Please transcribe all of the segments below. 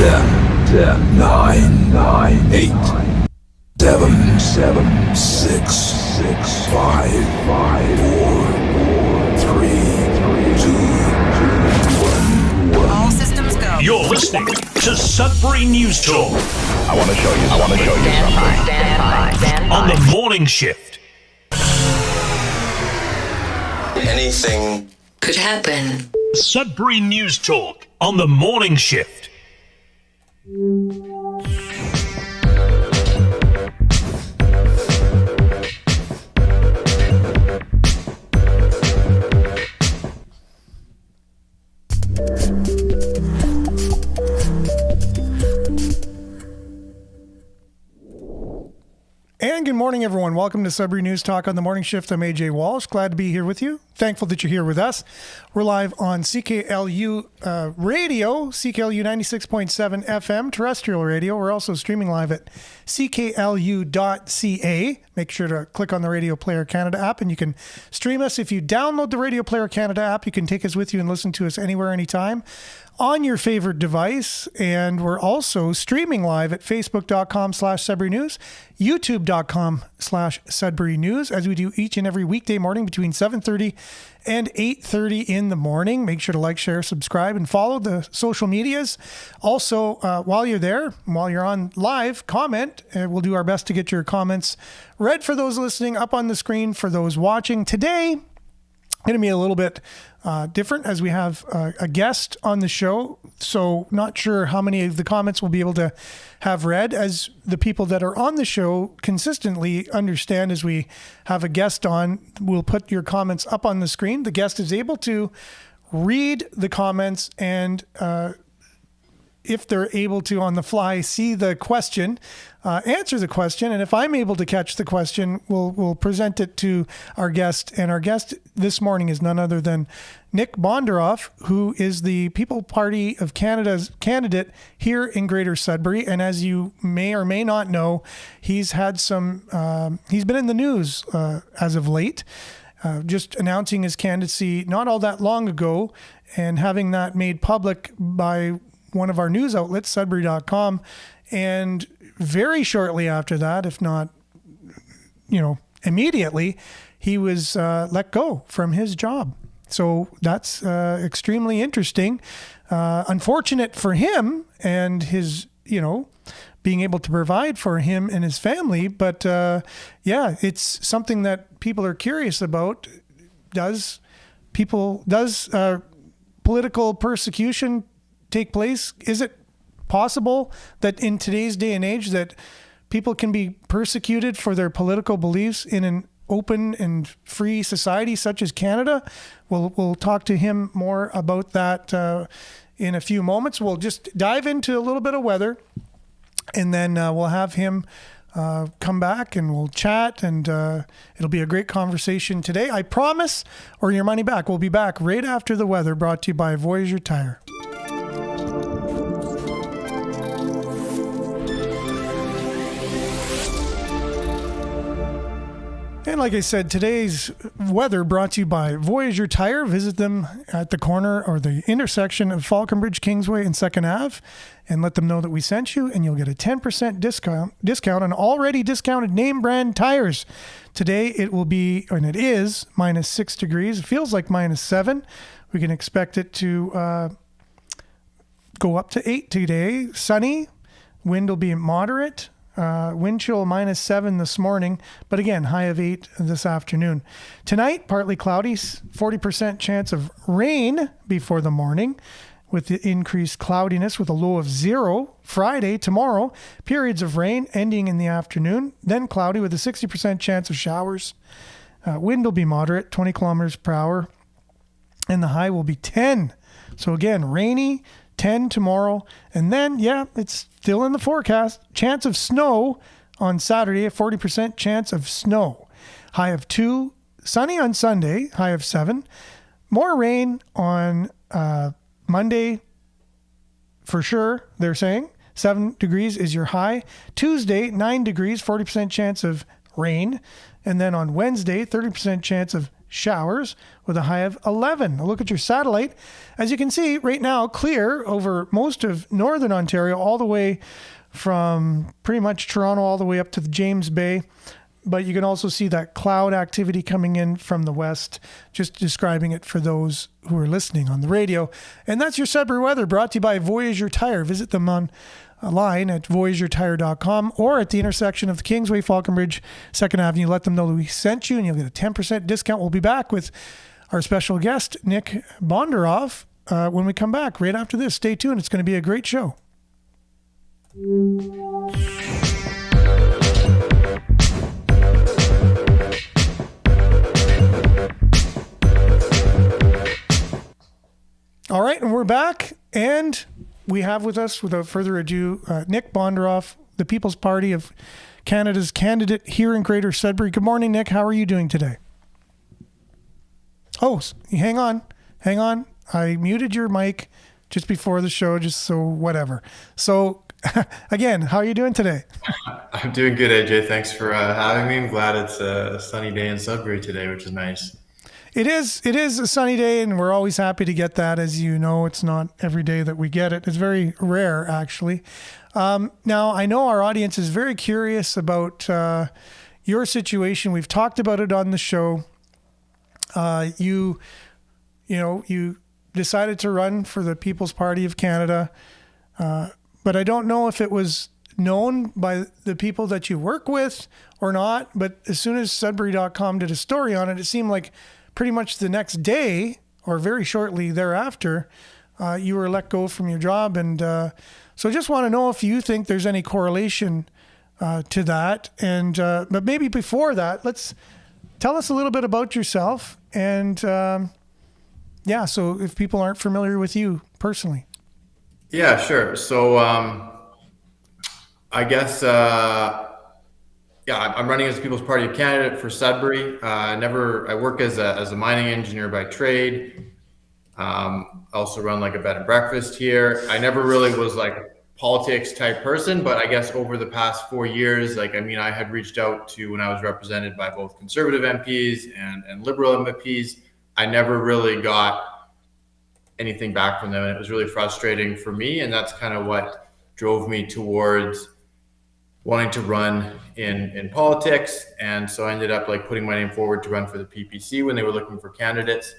10, 9, 8, 7, 6, 5, 4, 3, 2, 1. All systems go. You're listening to Sudbury News Talk. I want to show you something. Stand by. On the morning shift. Anything Could happen. Sudbury News Talk on the morning shift. And good morning, everyone. Welcome to Sudbury News Talk on the morning shift. I'm AJ Walsh. Glad to be here with you. Thankful that you're here with us. We're live on CKLU radio, CKLU 96.7 FM, terrestrial radio. We're also streaming live at cklu.ca. Make sure to click on the Radio Player Canada app and you can stream us. If you download the Radio Player Canada app, you can take us with you and listen to us anywhere, anytime on your favorite device. And we're also streaming live at facebook.com/Sudbury News, youtube.com/Sudbury News, as we do each and every weekday morning between 7:30 and 8:30 in the morning. Make sure to like, share, subscribe, and follow the social medias. Also, while you're there, while you're on live, comment. We'll do our best to get your comments read for those listening, up on the screen for those watching. Today, going to be a little bit different as we have a guest on the show. So not sure how many of the comments we'll be able to have read. As the people that are on the show consistently understand, as we have a guest on, we'll put your comments up on the screen. The guest is able to read the comments and if they're able to on the fly see the question, answer the question, and if I'm able to catch the question, we'll present it to our guest. And our guest this morning is none other than Nick Bondaroff, who is the People Party of Canada's candidate here in Greater Sudbury. And as you may or may not know, he's had some. He's been in the news as of late. Just announcing his candidacy not all that long ago, and having that made public by one of our news outlets, Sudbury.com, and very shortly after that, if not, immediately, he was let go from his job. So that's extremely interesting. Unfortunate for him and his, being able to provide for him and his family. But it's something that people are curious about. Does political persecution take place? Is it possible that in today's day and age that people can be persecuted for their political beliefs in an open and free society such as Canada? We'll talk to him more about that in a few moments. We'll just dive into a little bit of weather, and then we'll have him come back and we'll chat, and it'll be a great conversation today. I promise, or your money back. We'll be back right after the weather, brought to you by Voyager Tire. And like I said, today's weather brought to you by Voyager Tire. Visit them at the corner or the intersection of Falconbridge, Kingsway, and 2nd Ave, and let them know that we sent you, and you'll get a 10% discount on already discounted name brand tires. Today it will be, and it is, minus 6 degrees. It feels like minus 7. We can expect it to go up to 8 today. Sunny. Wind will be moderate. Wind chill minus 7 this morning, but again, high of 8 this afternoon. Tonight, partly cloudy, 40% chance of rain before the morning with the increased cloudiness with a low of 0. Friday, tomorrow, periods of rain ending in the afternoon, then cloudy with a 60% chance of showers. Wind will be moderate, 20 kilometers per hour, and the high will be 10. So again, rainy, 10 tomorrow, and then, it's still in the forecast. Chance of snow on Saturday, a 40% chance of snow. High of 2. Sunny on Sunday, high of 7. More rain on Monday for sure, they're saying. 7 degrees is your high. Tuesday, 9 degrees, 40% chance of rain. And then on Wednesday, 30% chance of showers with a high of 11. A look at your satellite. As you can see right now, clear over most of northern Ontario, all the way from pretty much Toronto all the way up to the James Bay. But you can also see that cloud activity coming in from the west, just describing it for those who are listening on the radio. And that's your Sudbury weather, brought to you by Voyager Tire. Visit them online at voyagertire.com or at the intersection of the Kingsway, Falconbridge, 2nd Avenue. Let them know that we sent you and you'll get a 10% discount. We'll be back with our special guest, Nick Bondaroff, when we come back right after this. Stay tuned. It's going to be a great show. All right, and we're back, and we have with us, without further ado, Nick Bondaroff, the People's Party of Canada's candidate here in Greater Sudbury. Good morning, Nick. How are you doing today? Oh, hang on. I muted your mic just before the show, just so whatever. So, again, how are you doing today? I'm doing good, AJ. Thanks for having me. I'm glad it's a sunny day in Sudbury today, which is nice. It is a sunny day, and we're always happy to get that. As you know, it's not every day that we get it. It's very rare, actually. Now, I know our audience is very curious about your situation. We've talked about it on the show. You decided to run for the People's Party of Canada, but I don't know if it was known by the people that you work with or not. But as soon as Sudbury.com did a story on it, it seemed like pretty much the next day or very shortly thereafter, you were let go from your job. And so I just want to know if you think there's any correlation to that. And but maybe before that, let's tell us a little bit about yourself. And so if people aren't familiar with you personally. Yeah, sure. So I guess... I'm running as the People's Party of Canada for Sudbury. I work as a mining engineer by trade. I also run like a bed and breakfast here. I never really was like a politics type person, but I guess over the past 4 years, I had reached out to, when I was represented by both Conservative MPs and Liberal MPs, I never really got anything back from them. And it was really frustrating for me. And that's kind of what drove me towards wanting to run in politics. And so I ended up putting my name forward to run for the PPC when they were looking for candidates,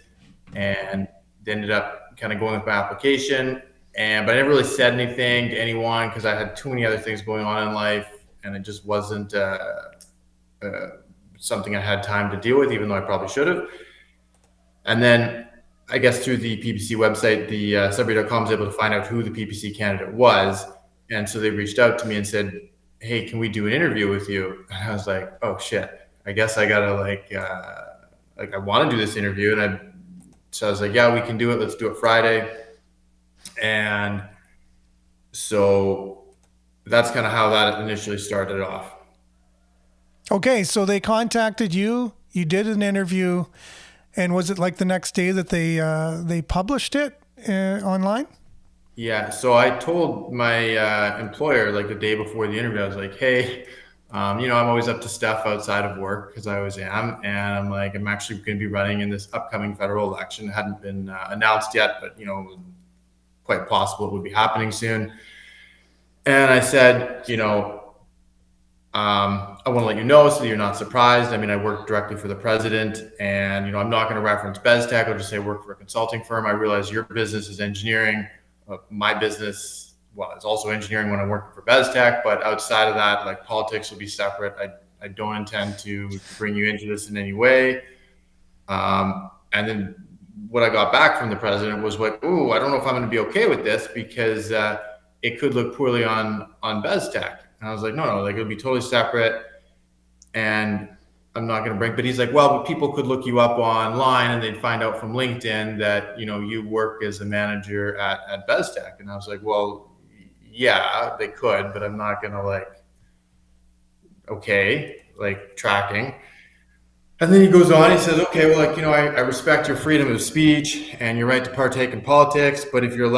and they ended up kind of going with my application. But I never really said anything to anyone because I had too many other things going on in life, and it just wasn't something I had time to deal with, even though I probably should have. And then I guess through the PPC website, the Sudbury.com was able to find out who the PPC candidate was. And so they reached out to me and said, "Hey, can we do an interview with you?" And I was like, "Oh shit, I guess I gotta I want to do this interview." And so I was like, "Yeah, we can do it. Let's do it Friday." And so that's kind of how that initially started off. Okay, so they contacted you. You did an interview, and was it like the next day that they published it online? Yeah, so I told my employer the day before the interview, I was like, "Hey, I'm always up to stuff outside of work because I always am, and I'm actually going to be running in this upcoming federal election. It hadn't been announced yet, but quite possible it would be happening soon." And I said, I want to let you know so that you're not surprised. I work directly for the president, and I'm not going to reference BESTEC. I'll just say I work for a consulting firm. I realize your business is engineering. My business, it's also engineering when I'm working for BESTEC, but outside of that, politics will be separate. I don't intend to bring you into this in any way. And then what I got back from the president was "Ooh, I don't know if I'm going to be okay with this because it could look poorly on BESTEC." And I was like, no, it'll be totally separate, and I'm not going to bring. But he's like, "Well, but people could look you up online and they'd find out from LinkedIn that you work as a manager at BESTEC." And I was like, "Well, yeah, they could, but I'm not going to tracking." And then he goes on. He says, "Okay, well, I respect your freedom of speech and your right to partake in politics, but if you're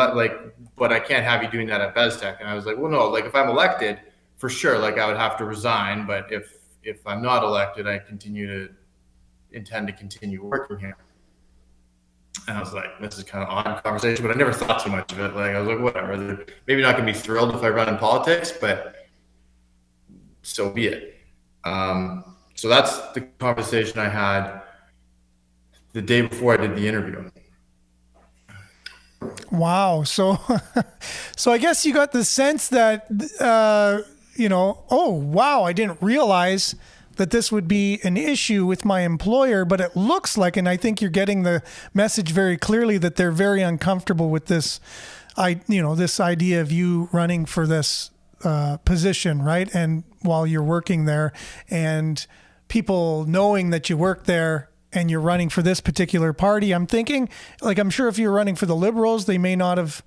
but I can't have you doing that at BESTEC." And I was like, "Well, no, if I'm elected, for sure, I would have to resign, but if I'm not elected, I continue to, intend to continue working here. And I was like, this is kind of odd conversation, but I never thought too much of it. Like, I was like, whatever. They're maybe not going to be thrilled if I run in politics, but so be it. So that's the conversation I had the day before I did the interview. Wow. So, so I guess you got the sense that, oh, wow, I didn't realize that this would be an issue with my employer, but it looks like, and I think you're getting the message very clearly that they're very uncomfortable with this, this idea of you running for this position, right? And while you're working there, and people knowing that you work there and you're running for this particular party, I'm thinking, like, I'm sure if you're running for the Liberals, they may not have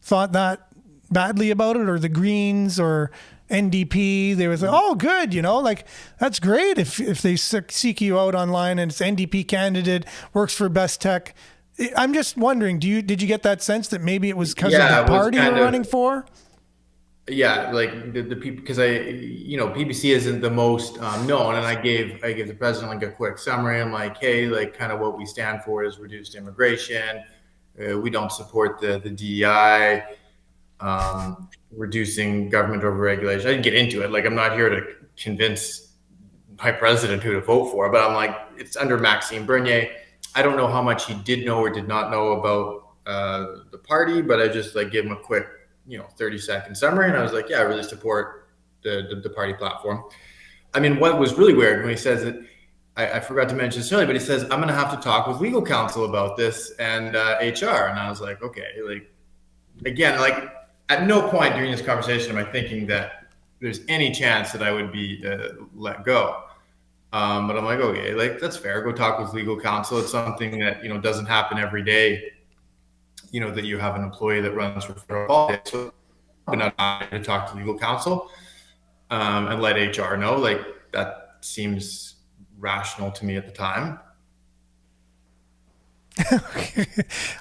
thought that badly about it, or the Greens or NDP. They was like, oh, good, like, that's great if they seek you out online and it's NDP candidate, works for Best Tech. I'm just wondering, did you get that sense that maybe it was because of the party you're running for? Yeah, like the people, because PBC isn't the most known, and I gave the president like a quick summary. I'm like, hey, like, kind of what we stand for is reduced immigration. We don't support the DEI, reducing government overregulation. I didn't get into it. Like, I'm not here to convince my president who to vote for, but I'm like, it's under Maxime Bernier. I don't know how much he did know or did not know about the party, but I just like gave him a quick 30-second summary. And I was like, yeah, I really support the party platform. I mean, what was really weird when he says that, I forgot to mention this earlier, but he says, I'm going to have to talk with legal counsel about this and HR. And I was like, okay, like, again, like, at no point during this conversation am I thinking that there's any chance that I would be let go. But I'm like, okay, like, that's fair. Go talk with legal counsel. It's something that, doesn't happen every day. That you have an employee that runs for federal politics. So I'm not to talk to legal counsel and let HR know. Like, that seems rational to me at the time.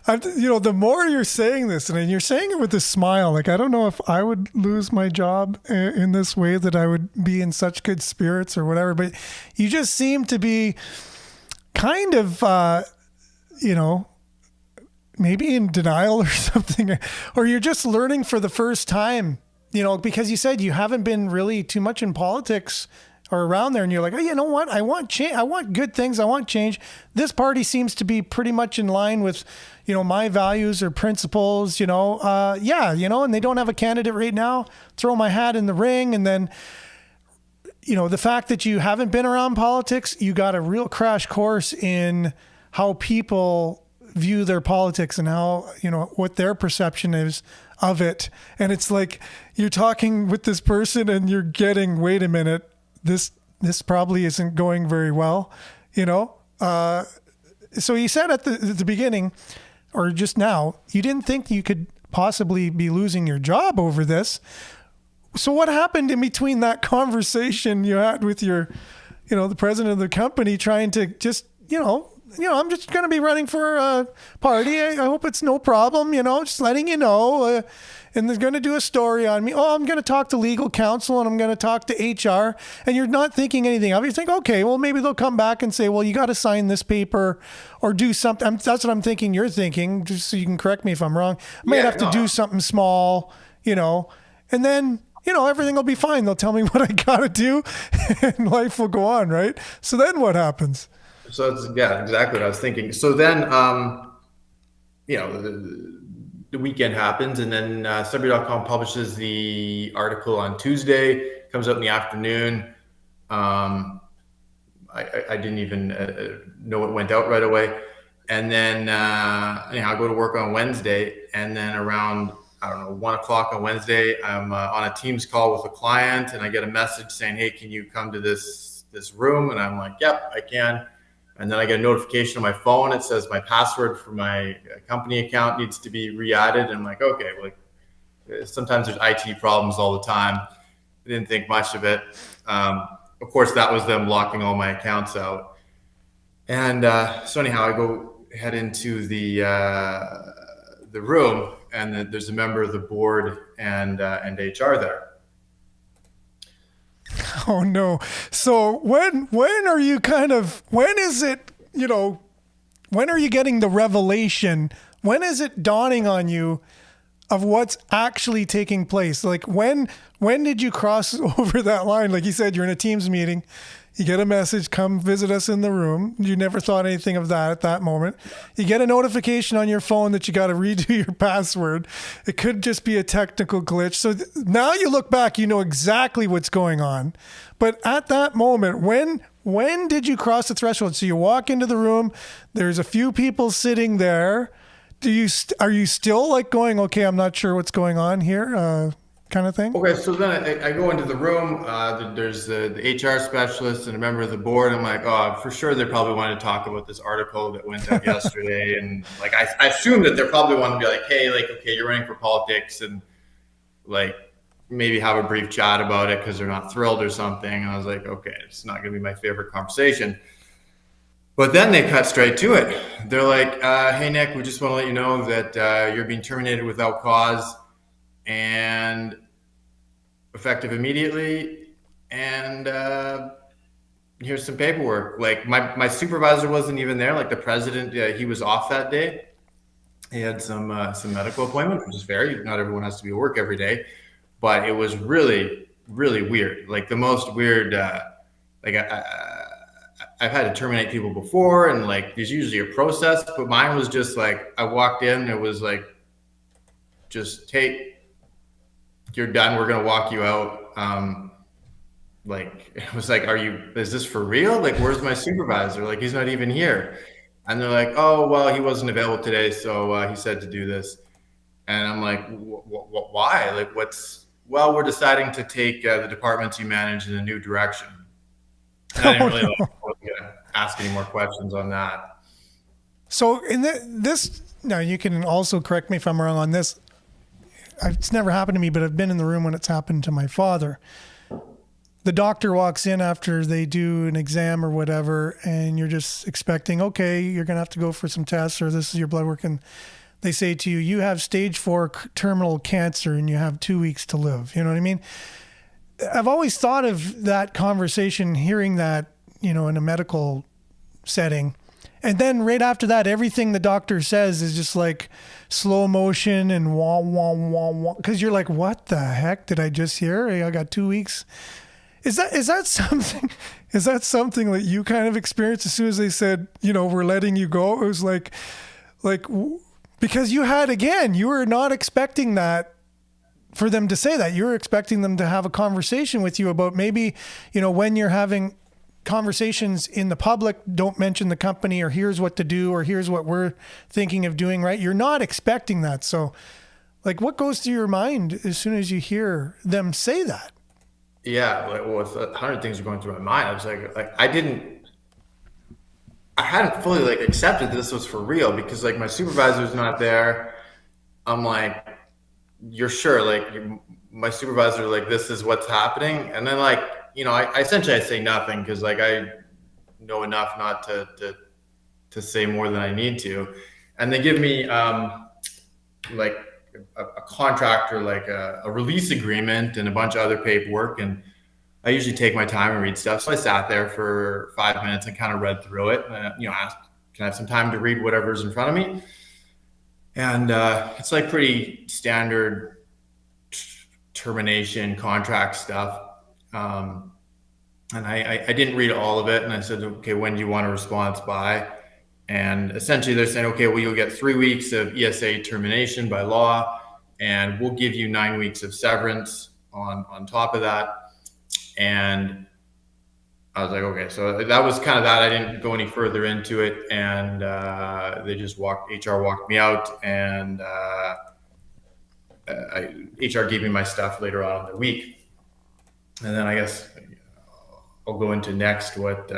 The more you're saying this, and you're saying it with a smile, like, I don't know if I would lose my job in this way, that I would be in such good spirits or whatever, but you just seem to be kind of, maybe in denial or something, or you're just learning for the first time, because you said you haven't been really too much in politics or around there, and you're like, oh, you know what? I want change. I want good things. I want change. This party seems to be pretty much in line with, my values or principles, and they don't have a candidate right now. Throw my hat in the ring. And then, the fact that you haven't been around politics, you got a real crash course in how people view their politics and how, what their perception is of it. And it's like, you're talking with this person and you're getting, wait a minute, this probably isn't going very well, So you said at the beginning, or just now, you didn't think you could possibly be losing your job over this. So what happened in between that conversation you had with your, the president of the company, trying to just, I'm just going to be running for a party. I hope it's no problem, just letting you know. And they're going to do a story on me. Oh, I'm going to talk to legal counsel and I'm going to talk to HR. And you're not thinking anything of it. You think, okay, well, maybe they'll come back and say, well, you got to sign this paper or do something. That's what I'm thinking you're thinking, just so you can correct me if I'm wrong. I might have to do something small, and then, everything will be fine. They'll tell me what I got to do and life will go on, right? So then what happens? So it's, exactly what I was thinking. So then, the weekend happens, and then Sudbury.com publishes the article on Tuesday, comes out in the afternoon. I didn't even know it went out right away. And then I go to work on Wednesday, and then around, 1:00 on Wednesday, I'm on a Teams call with a client, and I get a message saying, hey, can you come to this room? And I'm like, yep, I can. And then I get a notification on my phone. It says my password for my company account needs to be re-added. And I'm like, okay, well, sometimes there's IT problems all the time. I didn't think much of it. Of course, that was them locking all my accounts out. And so anyhow, I head into the room, and there's a member of the board and HR there. Oh no. So when are you when is it, when are you getting the revelation? When is it dawning on you of what's actually taking place? Like when did you cross over that line? Like you said, you're in a Teams meeting, you get a message, come visit us in the room. You never thought anything of that at that moment. You get a notification on your phone that you got to redo your password. It could just be a technical glitch. So now you look back, you know exactly what's going on. But at that moment, when did you cross the threshold? So you walk into the room, there's a few people sitting there. Are you still like going, okay, I'm not sure what's going on here, kind of thing? Okay, so then I go into the room. There's the HR specialist and a member of the board. I'm like, oh, for sure they probably want to talk about this article that went up yesterday. And like, I assume that they're probably want to be like, hey, like, okay, you're running for politics, and like maybe have a brief chat about it because they're not thrilled or something. And I was like, okay, it's not going to be my favorite conversation. But then they cut straight to it. They're like, hey, Nick, we just want to let you know that you're being terminated without cause and effective immediately. And here's some paperwork. Like my supervisor wasn't even there. Like the president, he was off that day. He had some medical appointment, which is fair. Not everyone has to be at work every day. But it was really, really weird. Like the most weird, I've had to terminate people before, and like there's usually a process, but mine was just like, I walked in, it was like, just, hey, you're done. We're going to walk you out. Like, it was like, is this for real? Like, where's my supervisor? Like, he's not even here. And they're like, oh, well, he wasn't available today. So he said to do this. And I'm like, why? Like, we're deciding to take the departments you manage in a new direction. And I didn't really ask any more questions on that. So in this, now you can also correct me if I'm wrong on this. It's never happened to me, but I've been in the room when it's happened to my father. The doctor walks in after they do an exam or whatever, and you're just expecting, okay, you're going to have to go for some tests, or this is your blood work. And they say to you, you have stage 4 terminal cancer and you have 2 weeks to live. You know what I mean? I've always thought of that conversation, hearing that, in a medical setting. And then right after that, everything the doctor says is just like slow motion and wah, wah, wah, wah. Because you're like, what the heck did I just hear? I got 2 weeks. Is that something that you kind of experienced as soon as they said, we're letting you go? It was like, because you were not expecting that, for them to say that. You were expecting them to have a conversation with you about maybe, when you're having conversations in the public, don't mention the company, or here's what to do, or here's what we're thinking of doing, right? You're not expecting that. So like, what goes through your mind as soon as you hear them say that? Yeah. Like, well, 100 things are going through my mind. I was like I hadn't fully like accepted this was for real, because like my supervisor's not there. I'm like, you're sure? Like my supervisor, like, this is what's happening. And then like, I essentially say nothing, because like I know enough not to say more than I need to. And they give me like a contract, or like a release agreement, and a bunch of other paperwork. And I usually take my time and read stuff. So I sat there for 5 minutes and kind of read through it. Asked, can I have some time to read whatever's in front of me? And it's like pretty standard termination contract stuff. And I didn't read all of it. And I said, okay, when do you want a response by? And essentially they're saying, okay, well, you'll get 3 weeks of ESA termination by law, and we'll give you 9 weeks of severance on top of that. And I was like, okay, so that was kind of that. I didn't go any further into it. And they just HR walked me out, and HR gave me my stuff later on in the week. And then I guess I'll go into next what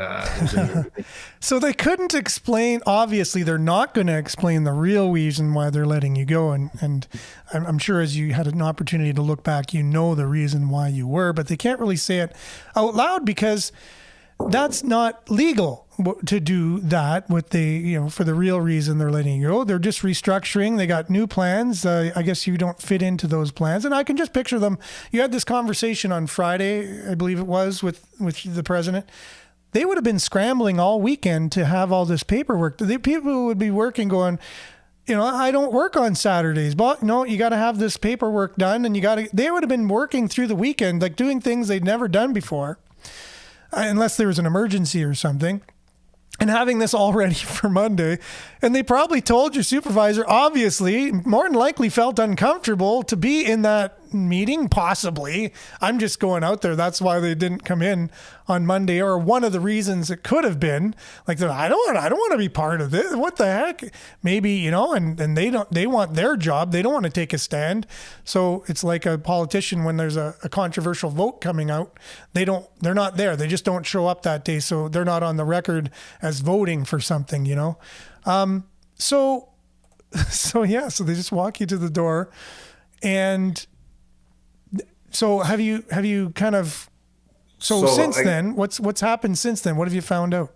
So they couldn't explain, obviously they're not going to explain the real reason why they're letting you go. And I'm sure as you had an opportunity to look back, the reason why you were, but they can't really say it out loud, because that's not legal. to do that with for the real reason they're letting you go. They're just restructuring. They got new plans. I guess you don't fit into those plans. And I can just picture them. You had this conversation on Friday, I believe it was, with the president. They would have been scrambling all weekend to have all this paperwork. The people would be working going, I don't work on Saturdays, but no, you got to have this paperwork done, and they would have been working through the weekend, like doing things they'd never done before, unless there was an emergency or something, and having this all ready for Monday. And they probably told your supervisor, obviously, more than likely felt uncomfortable to be in that meeting, possibly. I'm just going out there. That's why they didn't come in on Monday, or one of the reasons it could have been. Like, I don't want to be part of this. What the heck? Maybe, and they want their job. They don't want to take a stand. So it's like a politician when there's a controversial vote coming out. They're not there. They just don't show up that day. So they're not on the record as voting for something, So they just walk you to the door. And so have you kind of, since then, what's happened since then? What have you found out?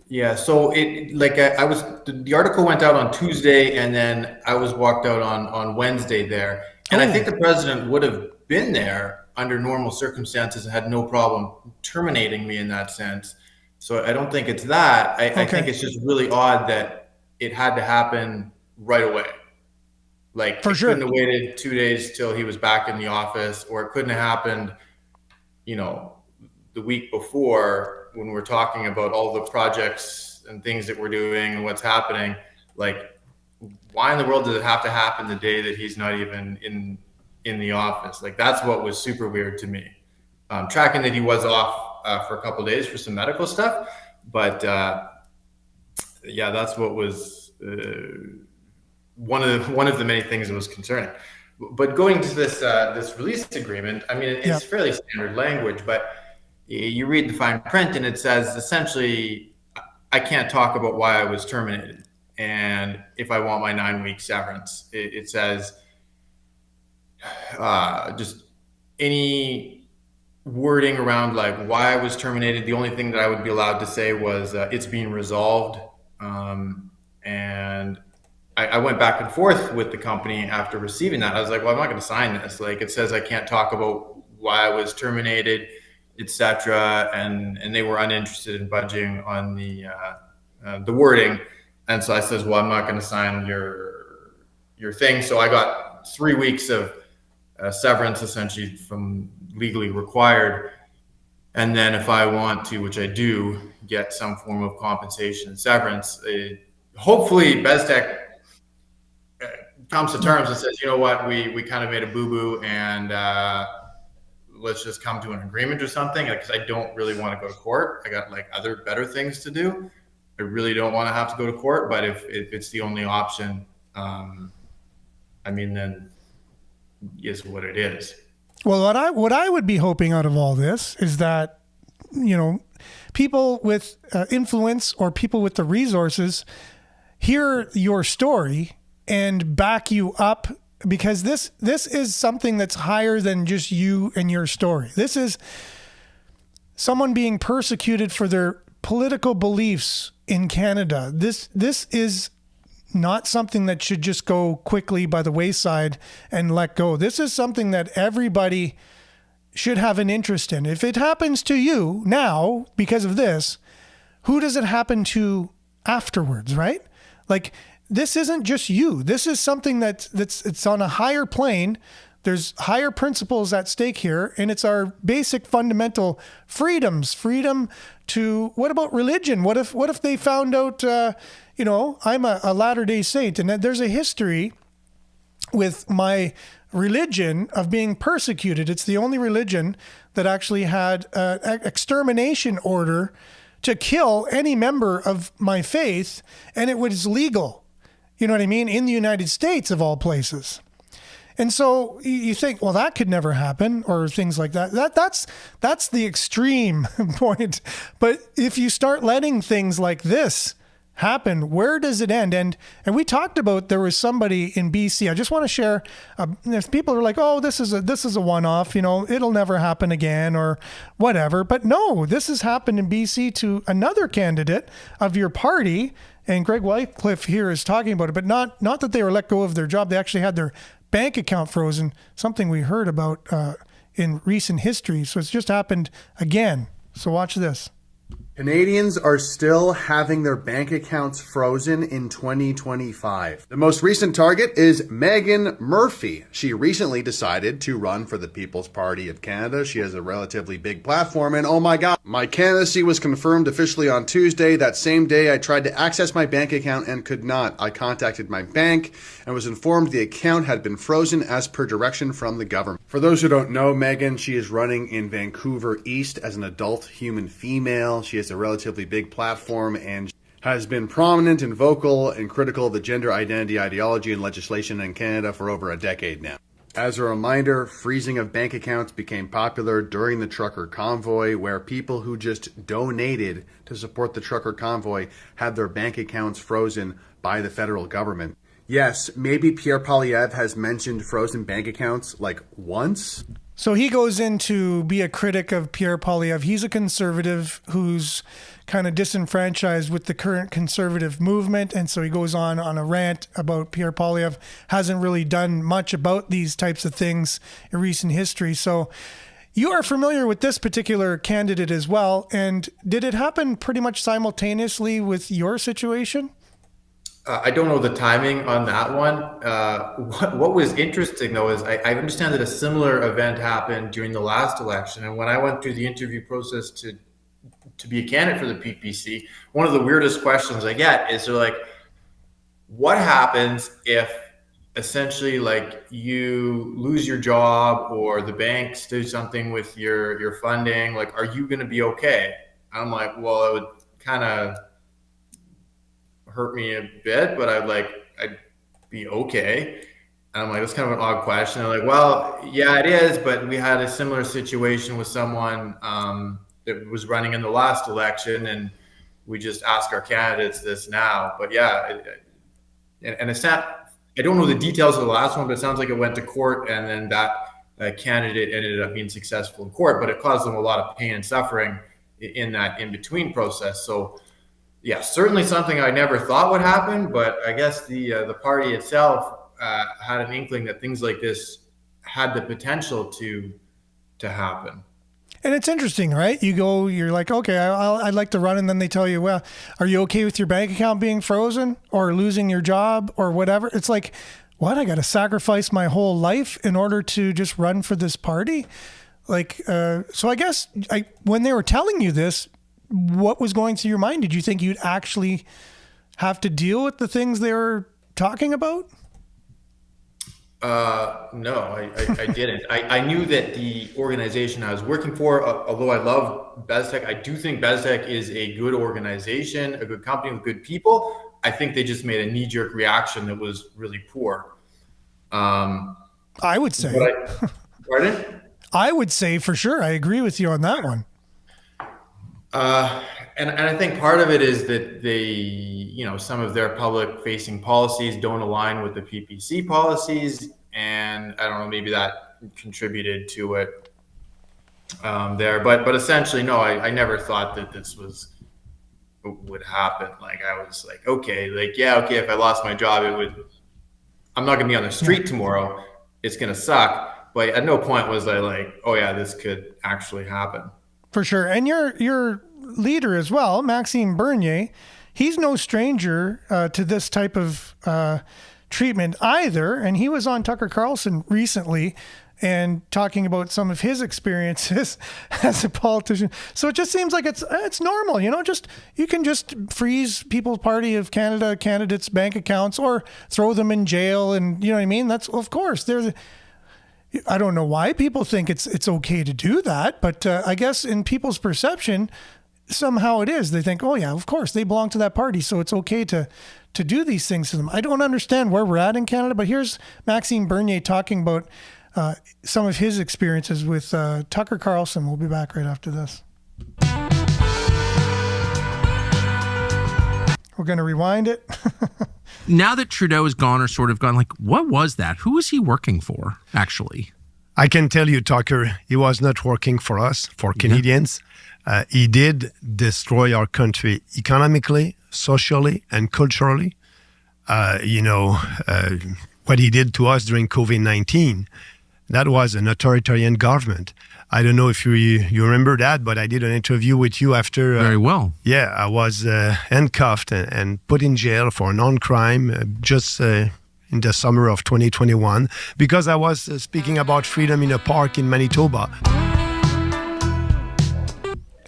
Yeah. So the article went out on Tuesday, and then I was walked out on Wednesday there. And I think the president would have been there under normal circumstances and had no problem terminating me in that sense. So I don't think it's that. I think it's just really odd that it had to happen right away. Like, for sure, couldn't have waited 2 days till he was back in the office, or it couldn't have happened, the week before when we're talking about all the projects and things that we're doing and what's happening. Like, why in the world does it have to happen the day that he's not even in the office? Like, that's what was super weird to me. Tracking that he was off for a couple of days for some medical stuff, but that's what was one of the many things that was concerning. But going to this release agreement, I mean, it's fairly standard language, but you read the fine print and it says essentially, I can't talk about why I was terminated, and if I want my 9-week severance. It says just any wording around like why I was terminated. The only thing that I would be allowed to say was it's being resolved, and I went back and forth with the company after receiving that. I was like, well, I'm not going to sign this. Like, it says I can't talk about why I was terminated, etc. And they were uninterested in budging on the wording. And so I says, well, I'm not going to sign your thing. So I got 3 weeks of severance, essentially, from legally required. And then if I want to, which I do, get some form of compensation and severance, hopefully BESTEC comes to terms and says, you know what, we kind of made a boo-boo, and let's just come to an agreement or something, because I don't really want to go to court. I got like other better things to do. I really don't want to have to go to court, but if it's the only option, then is what it is. Well, what I would be hoping out of all this is that, people with influence or people with the resources hear your story and back you up, because this is something that's higher than just you and your story. This is someone being persecuted for their political beliefs in Canada. This is not something that should just go quickly by the wayside and let go. This is something that everybody should have an interest in. If it happens to you now because of this, who does it happen to afterwards, right? Like, this isn't just you. This is something it's on a higher plane. There's higher principles at stake here, and it's our basic fundamental freedoms. Freedom to, what about religion? What if they found out, I'm a Latter-day Saint, and there's a history with my religion of being persecuted. It's the only religion that actually had an extermination order to kill any member of my faith, and it was legal. You know what I mean? In the United States, of all places. And so you think, well, that could never happen, or things like that. That's the extreme point. But if you start letting things like this happen, where does it end? And we talked about, there was somebody in BC. I just want to share. If people are like, "Oh, this is a one-off," it'll never happen again or whatever. But no, this has happened in BC to another candidate of your party. And Greg Wycliffe here is talking about it, but not that they were let go of their job. They actually had their bank account frozen. Something we heard about in recent history. So it's just happened again. So watch this. Canadians are still having their bank accounts frozen in 2025. The most recent target is Megan Murphy. She recently decided to run for the People's Party of Canada. She has a relatively big platform, and oh my God, my candidacy was confirmed officially on Tuesday. That same day, I tried to access my bank account and could not. I contacted my bank and was informed the account had been frozen as per direction from the government. For those who don't know Megan, she is running in Vancouver East as an adult human female. She has a relatively big platform and has been prominent and vocal and critical of the gender identity ideology and legislation in Canada for over a decade now. As a reminder, freezing of bank accounts became popular during the trucker convoy, where people who just donated to support the trucker convoy had their bank accounts frozen by the federal government. Yes, maybe Pierre Poilievre has mentioned frozen bank accounts like once. So he goes in to be a critic of Pierre Poilievre. He's a conservative who's kind of disenfranchised with the current conservative movement. And so he goes on a rant about Pierre Poilievre hasn't really done much about these types of things in recent history. So you are familiar with this particular candidate as well. And did it happen pretty much simultaneously with your situation? I don't know the timing on that one. What was interesting, though, is I understand that a similar event happened during the last election. And when I went through the interview process to be a candidate for the PPC, one of the weirdest questions I get is they're like, what happens if essentially like you lose your job or the banks do something with your funding? Like, are you going to be okay? I'm like, well, it would kind of hurt me a bit, but I'd be okay. And I'm like, that's kind of an odd question. They're like, well, yeah, it is, but we had a similar situation with someone that was running in the last election, and we just ask our candidates this now. But yeah, and it's not, I don't know the details of the last one, but it sounds like it went to court, and then that candidate ended up being successful in court, but it caused them a lot of pain and suffering in that in-between process. So yeah, certainly something I never thought would happen, but I guess the party itself had an inkling that things like this had the potential to happen. And it's interesting, right? You're like, okay, I'd like to run. And then they tell you, well, are you okay with your bank account being frozen or losing your job or whatever? It's like, what? I got to sacrifice my whole life in order to just run for this party? Like, so I guess when they were telling you this, what was going through your mind? Did you think you'd actually have to deal with the things they were talking about? No, I didn't. I knew that the organization I was working for, although I love BezTech, I do think BezTech is a good organization, a good company with good people. I think they just made a knee-jerk reaction that was really poor. I would say. Pardon? I would say for sure. I agree with you on that one. And I think part of it is that some of their public facing policies don't align with the PPC policies. And I don't know, maybe that contributed to it there. But essentially, no, I never thought that this would happen. Like, I was like, okay, if I lost my job, I'm not going to be on the street tomorrow. It's going to suck. But at no point was I like, oh yeah, this could actually happen. For sure. And your leader as well, Maxime Bernier, he's no stranger to this type of treatment either. And he was on Tucker Carlson recently and talking about some of his experiences as a politician. So it just seems like it's normal, you can just freeze People's Party of Canada candidates' bank accounts or throw them in jail. And you know what I mean? That's, of course, I don't know why people think it's okay to do that, but I guess in people's perception, somehow it is. They think, oh yeah, of course they belong to that party, so it's okay to do these things to them. I don't understand where we're at in Canada, but here's Maxime Bernier talking about some of his experiences with Tucker Carlson. We'll be back right after this. We're going to rewind it. Now that Trudeau is gone or sort of gone, like, what was that? Who was he working for, actually? I can tell you, Tucker, he was not working for us, for Canadians. He did destroy our country economically, socially, and culturally. What he did to us during COVID-19, that was an authoritarian government. I don't know if you remember that, but I did an interview with you after. Very well. Yeah, I was handcuffed and put in jail for non-crime just in the summer of 2021 because I was speaking about freedom in a park in Manitoba.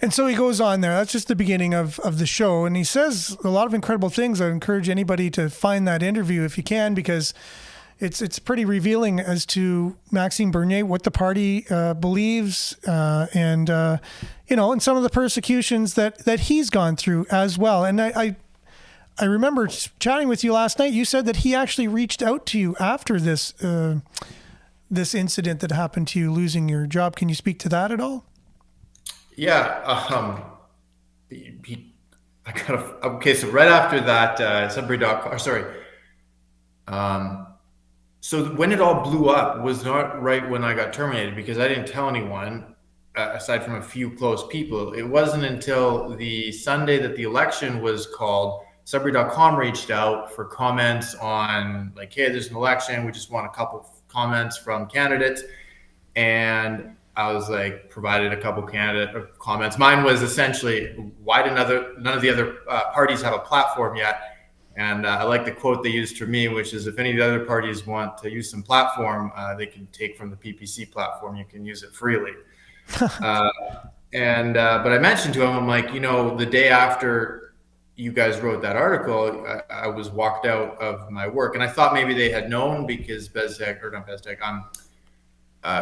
And so he goes on there. That's just the beginning of the show. And he says a lot of incredible things. I encourage anybody to find that interview if you can, because it's pretty revealing as to Maxime Bernier, what the party believes, and some of the persecutions that he's gone through as well. And I remember chatting with you last night. You said that he actually reached out to you after this incident that happened to you, losing your job. Can you speak to that at all? Yeah. So right after that, Sudbury.com, so when it all blew up was not right when I got terminated, because I didn't tell anyone, aside from a few close people. It wasn't until the Sunday that the election was called, Sudbury.com reached out for comments on like, hey, there's an election. We just want a couple of comments from candidates. And I was like, provided a couple candidate comments. Mine was essentially, why did none of the other parties have a platform yet? And I like the quote they used for me, which is, if any of the other parties want to use some platform, they can take from the PPC platform. You can use it freely. But I mentioned to him, I'm like, the day after you guys wrote that article, I was walked out of my work. And I thought maybe they had known, because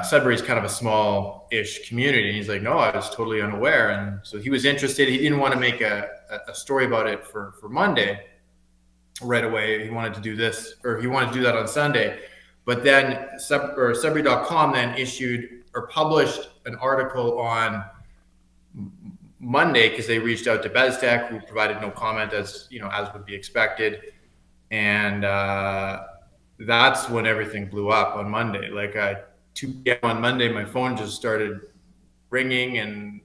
Sudbury is kind of a small-ish community. And he's like, no, I was totally unaware. And so he was interested. He didn't want to make a story about it for Monday right away. He wanted to do this, or he wanted to do that on Sunday. But then Sudbury.com then issued or published an article on Monday, because they reached out to BezTech, who provided no comment, as would be expected. And that's when everything blew up on Monday. Like 2 p.m. on Monday, my phone just started ringing and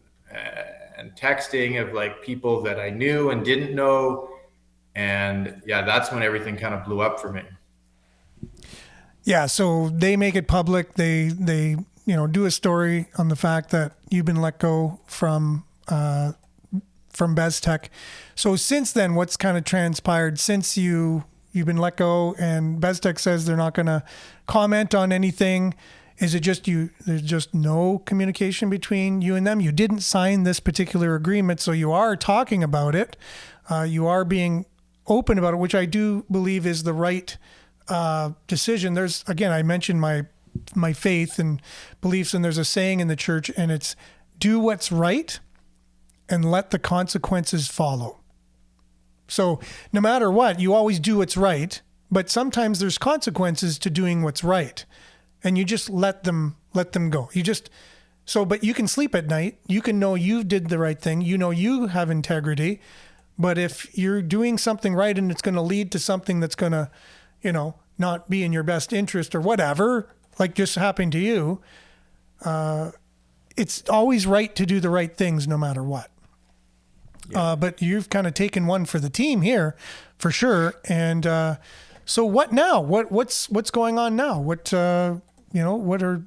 texting of like people that I knew and didn't know. And yeah, that's when everything kind of blew up for me. Yeah. So they make it public. They do a story on the fact that you've been let go from BezTech. So since then, what's kind of transpired since you've been let go, and BezTech says they're not going to comment on anything? Is it just there's just no communication between you and them? You didn't sign this particular agreement, so you are talking about it. You are being open about it, which I do believe is the right decision. There's, again, I mentioned my faith and beliefs, and there's a saying in the church, and it's do what's right and let the consequences follow. So no matter what, you always do what's right, but sometimes there's consequences to doing what's right. And you just let them go. But you can sleep at night. You can know you did the right thing. You have integrity. But if you're doing something right and it's going to lead to something that's going to, not be in your best interest or whatever, like just happened to you, it's always right to do the right things no matter what. Yeah. But you've kind of taken one for the team here, for sure. And so what now? What's going on now? What are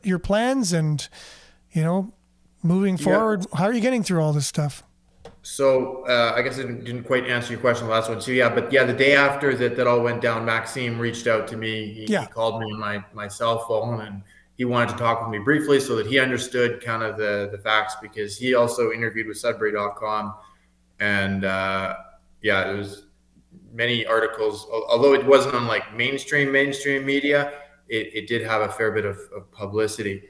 your plans, and moving forward? How are you getting through all this stuff? So I guess I didn't quite answer your question, the last one. So the day after that all went down, Maxime reached out to me. He called me on my cell phone, and he wanted to talk with me briefly so that he understood kind of the facts, because he also interviewed with Sudbury.com. And it was many articles, although it wasn't on like mainstream media, it did have a fair bit of publicity.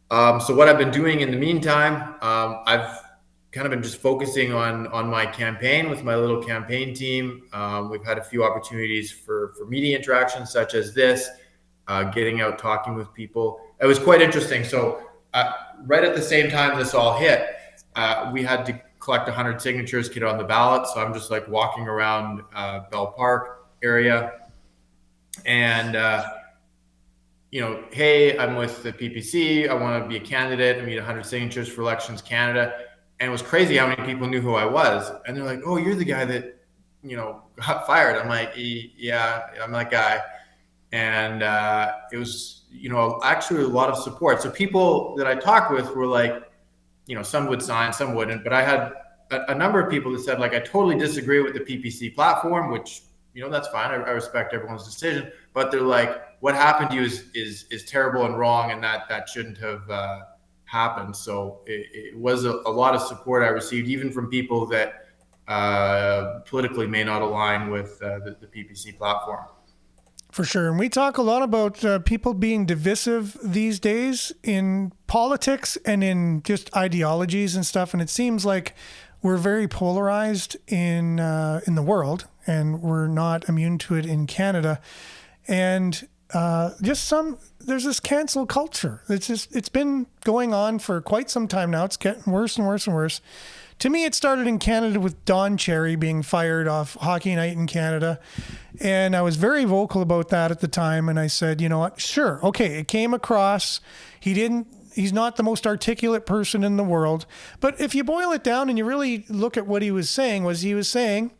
So what I've been doing in the meantime, I've kind of been just focusing on my campaign with my little campaign team. We've had a few opportunities for media interactions such as this, getting out, talking with people. It was quite interesting. So right at the same time this all hit, we had to collect 100 signatures, get on the ballot. So I'm just like walking around Bell Park area, and hey, I'm with the PPC. I want to be a candidate. I need 100 signatures for Elections Canada. And it was crazy how many people knew who I was. And they're like, "Oh, you're the guy that, got fired." I'm like, "Yeah, I'm that guy." And it was, actually a lot of support. So people that I talked with were like, some would sign, some wouldn't. But I had a number of people that said, like, I totally disagree with the PPC platform, which, that's fine. I respect everyone's decision. But they're like, what happened to you is terrible and wrong, and that shouldn't have happened. So it was a lot of support I received, even from people that politically may not align with the PPC platform. For sure. And we talk a lot about people being divisive these days in politics and in just ideologies and stuff. And it seems like we're very polarized in the world, and we're not immune to it in Canada. And there's this cancel culture. It's been going on for quite some time now. It's getting worse and worse and worse. To me, it started in Canada with Don Cherry being fired off Hockey Night in Canada. And I was very vocal about that at the time. And I said, you know what? Sure. Okay. It came across. He's not the most articulate person in the world. But if you boil it down and you really look at what he was saying,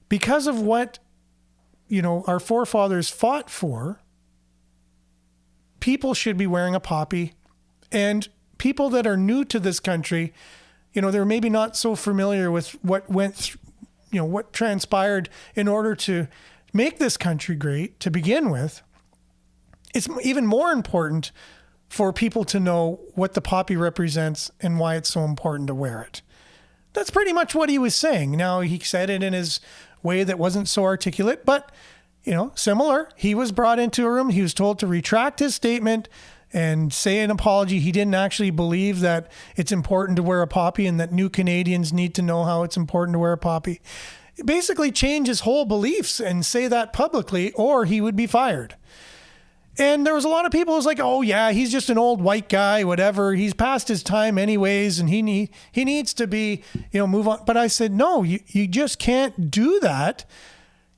because of what, our forefathers fought for, people should be wearing a poppy. And people that are new to this country, they're maybe not so familiar with what what transpired in order to make this country great to begin with. It's even more important for people to know what the poppy represents and why it's so important to wear it. That's pretty much what he was saying. Now, he said it in his way that wasn't so articulate, but, similar. He was brought into a room. He was told to retract his statement and say an apology. He didn't actually believe that it's important to wear a poppy and that new Canadians need to know how it's important to wear a poppy. Basically change his whole beliefs and say that publicly, or he would be fired. And there was a lot of people who was like, oh yeah, he's just an old white guy, whatever. He's past his time anyways, and he needs to be, move on. But I said, no, you just can't do that.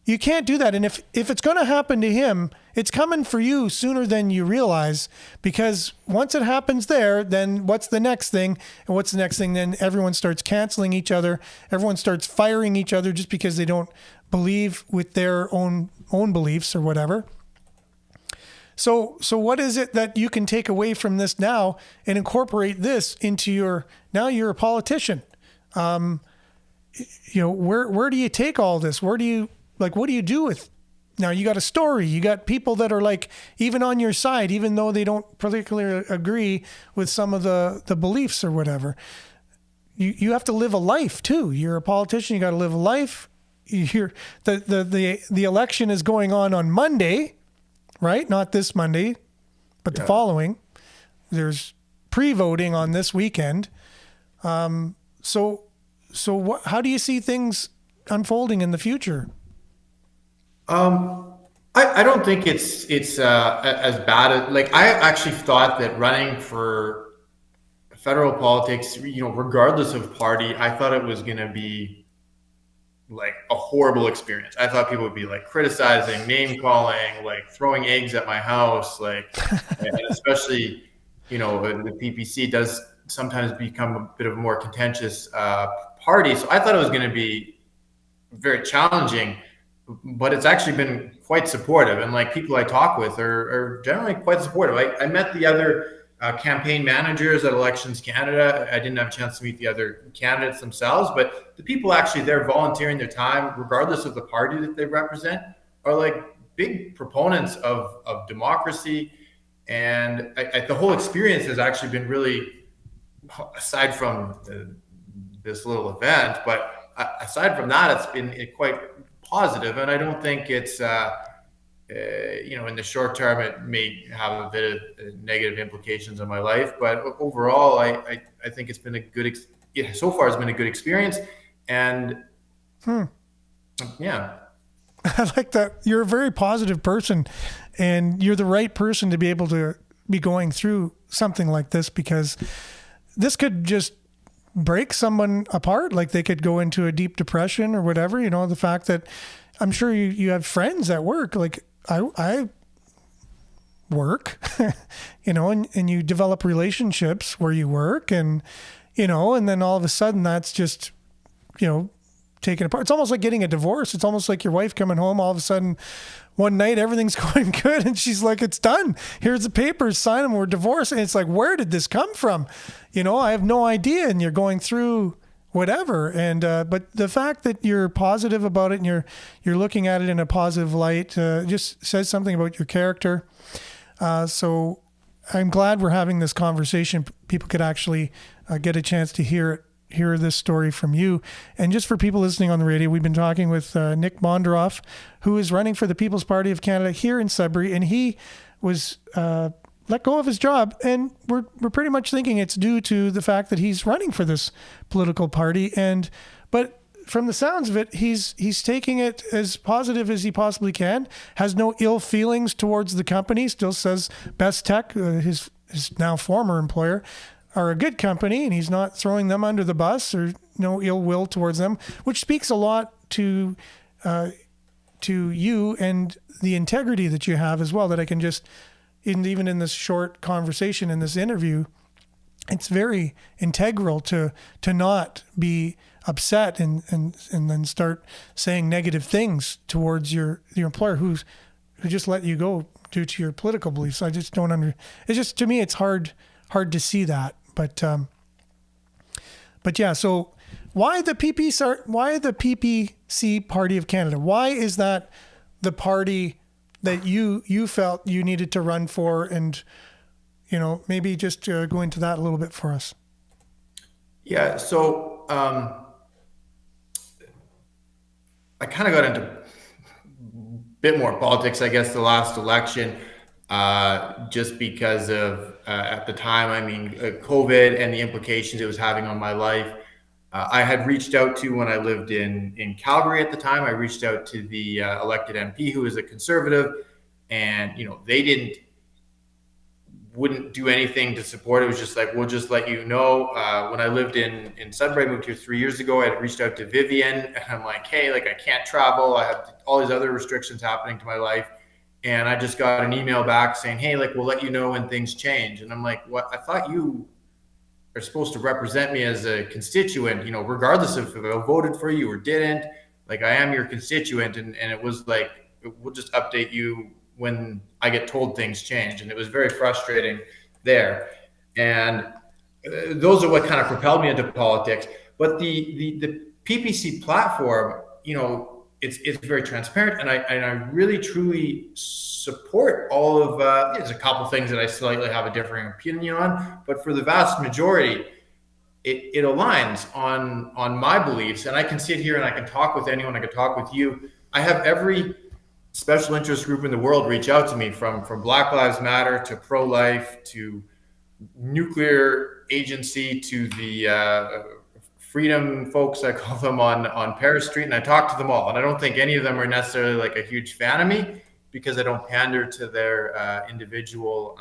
You can't do that. And if it's going to happen to him, it's coming for you sooner than you realize, because once it happens there, then what's the next thing? And what's the next thing? Then everyone starts canceling each other. Everyone starts firing each other just because they don't believe with their own beliefs or whatever. So what is it that you can take away from this now and incorporate this into now you're a politician. Where do you take all this? What do you do with, now you got a story, you got people that are like even on your side, even though they don't particularly agree with some of the beliefs or whatever. You have to live a life too. You're a politician. You got to live a life. The election is going on Monday, right? Not this Monday, but the following. There's pre-voting on this weekend. So how do you see things unfolding in the future? I don't think it's as bad as, I actually thought that running for federal politics, regardless of party, I thought it was going to be like a horrible experience. I thought people would be like criticizing, name calling, like throwing eggs at my house, and especially, the PPC does sometimes become a bit of a more contentious party. So I thought it was going to be very challenging, but it's actually been quite supportive. And people I talk with are generally quite supportive. I met the other campaign managers at Elections Canada. I didn't have a chance to meet the other candidates themselves, but the people actually there volunteering their time, regardless of the party that they represent, are big proponents of democracy. And the whole experience has actually been really, aside from this little event, but aside from that, it's been quite positive. And I don't think it's, in the short term, it may have a bit of negative implications on my life. But overall, I think it's been so far it's been a good experience. And yeah. I like that. You're a very positive person, and you're the right person to be able to be going through something like this, because this could just break someone apart. Like they could go into a deep depression or whatever. You know, the fact that I'm sure you have friends at work. Like I work, you know, and you develop relationships where you work, and you know, and then all of a sudden that's just, you know, taken apart. It's almost like getting a divorce. It's almost like your wife coming home all of a sudden one night, everything's going good, and she's like, it's done. Here's the papers, sign them, we're divorced. And it's like, where did this come from? You know, I have no idea. And you're going through whatever. And but the fact that you're positive about it and you're looking at it in a positive light just says something about your character. So I'm glad we're having this conversation. People could actually get a chance to hear this story from you. And just for people listening on the radio, we've been talking with Nick Bondaroff, who is running for the People's Party of Canada here in Sudbury, and he was let go of his job, and we're pretty much thinking it's due to the fact that he's running for this political party. But from the sounds of it, he's taking it as positive as he possibly can, has no ill feelings towards the company, still says Best Tech, his now former employer, are a good company, and he's not throwing them under the bus or no ill will towards them, which speaks a lot to you and the integrity that you have as well, that I can just, even in this short conversation, in this interview, it's very integral to not be upset and then start saying negative things towards your employer who just let you go due to your political beliefs. I just don't it's just, to me, it's hard to see that. But yeah, so why the PPC Party of Canada? Why is that the party that you felt you needed to run for? And, you know, maybe just go into that a little bit for us. Yeah, so I kind of got into a bit more politics, I guess, the last election, just because of, at the time, I mean, COVID and the implications it was having on my life. I had reached out to, when I lived in Calgary at the time, I reached out to the elected MP, who is a conservative, and, you know, they wouldn't do anything to support it. It was just like, we'll just let you know. When I lived in Sudbury, I moved here 3 years ago, I had reached out to Vivian, and I'm like, hey, like, I can't travel. I have all these other restrictions happening to my life. And I just got an email back saying, hey, like, we'll let you know when things change. And I'm like, what? I thought you are supposed to represent me as a constituent, you know, regardless of if I voted for you or didn't. Like, I am your constituent. And it was like, we'll just update you when I get told things change. And it was very frustrating there. And those are what kind of propelled me into politics. But the PPC platform, you know, it's very transparent, and I really truly support all of. There's a couple things that I slightly have a differing opinion on, but for the vast majority, it aligns on my beliefs. And I can sit here and I can talk with anyone. I can talk with you. I have every special interest group in the world reach out to me, from Black Lives Matter to pro-life to nuclear agency to the freedom folks, I call them, on Paris Street, and I talk to them all. And I don't think any of them are necessarily like a huge fan of me, because I don't pander to their individual